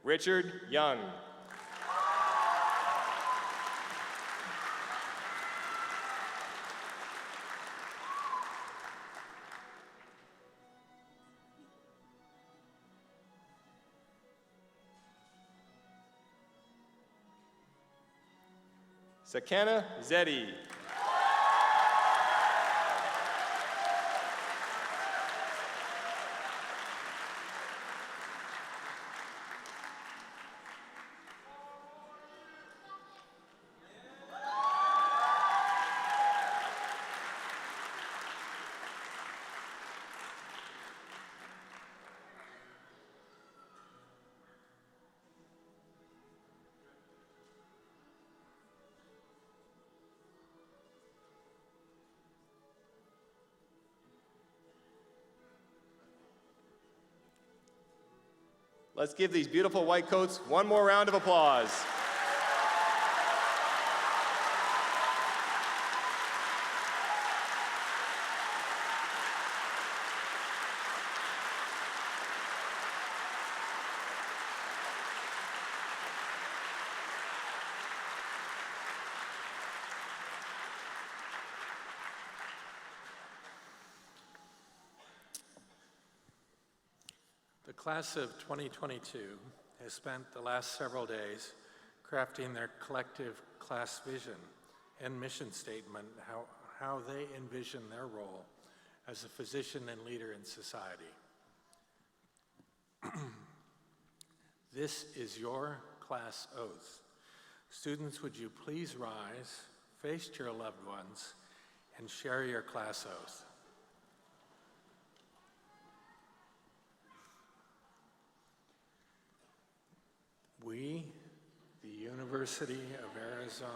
Richard Young. Sakana Zeddy. Let's give these beautiful white coats one more round of applause. class of 2022 has spent the last several days crafting their collective class vision and mission statement, how they envision their role as a physician and leader in society. This is your class oath. Students, would you please rise, face your loved ones, and share your class oath. We, the University of Arizona,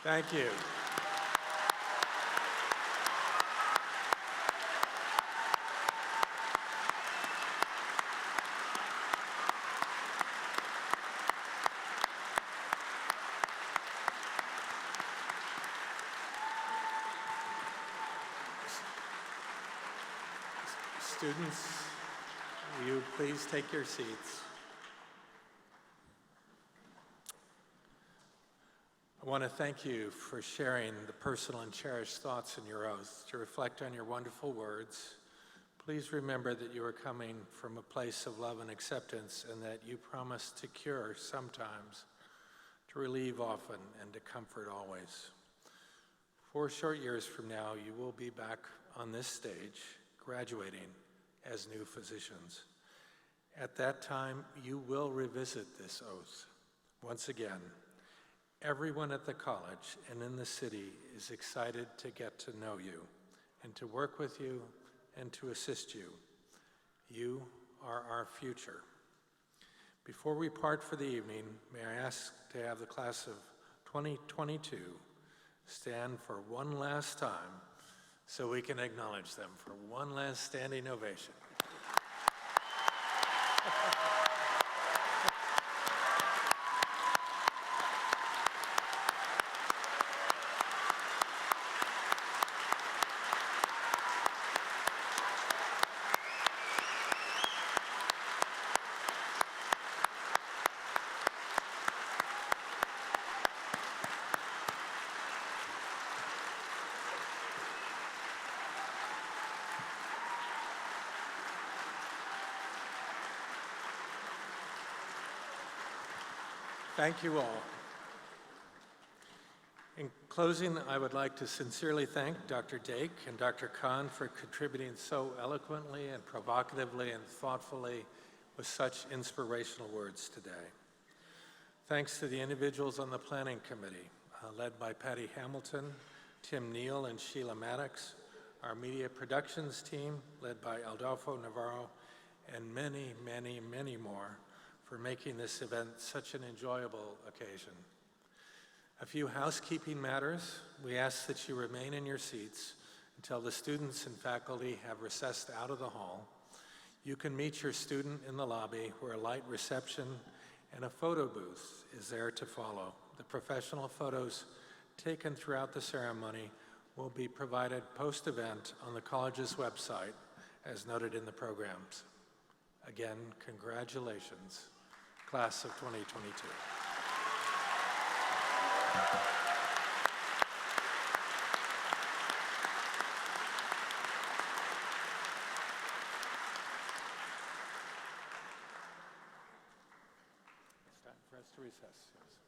thank you. Students, will you please take your seats? I want to thank you for sharing the personal and cherished thoughts in your oath. To reflect on your wonderful words, please remember that you are coming from a place of love and acceptance, and that you promise to cure sometimes, to relieve often, and to comfort always. 4 short years from now, you will be back on this stage, graduating as new physicians. At that time, you will revisit this oath once again. Everyone at the college and in the city is excited to get to know you and to work with you and to assist you. You are our future. Before we part for the evening, may I ask to have the class of 2022 stand for one last time so we can acknowledge them for one last standing ovation. Thank you all. In closing, I would like to sincerely thank Dr. Dake and Dr. Khan for contributing so eloquently and provocatively and thoughtfully with such inspirational words today. Thanks to the individuals on the planning committee, led by Patty Hamilton, Tim Neal, and Sheila Maddox, our media productions team, led by Aldolfo Navarro, and many, many, many more, for making this event such an enjoyable occasion. A few housekeeping matters. We ask that you remain in your seats until the students and faculty have recessed out of the hall. You can meet your student in the lobby where a light reception and a photo booth is there to follow. The professional photos taken throughout the ceremony will be provided post-event on the college's website, as noted in the programs. Again, congratulations, class of 2022. It's time for us to recess. Yes.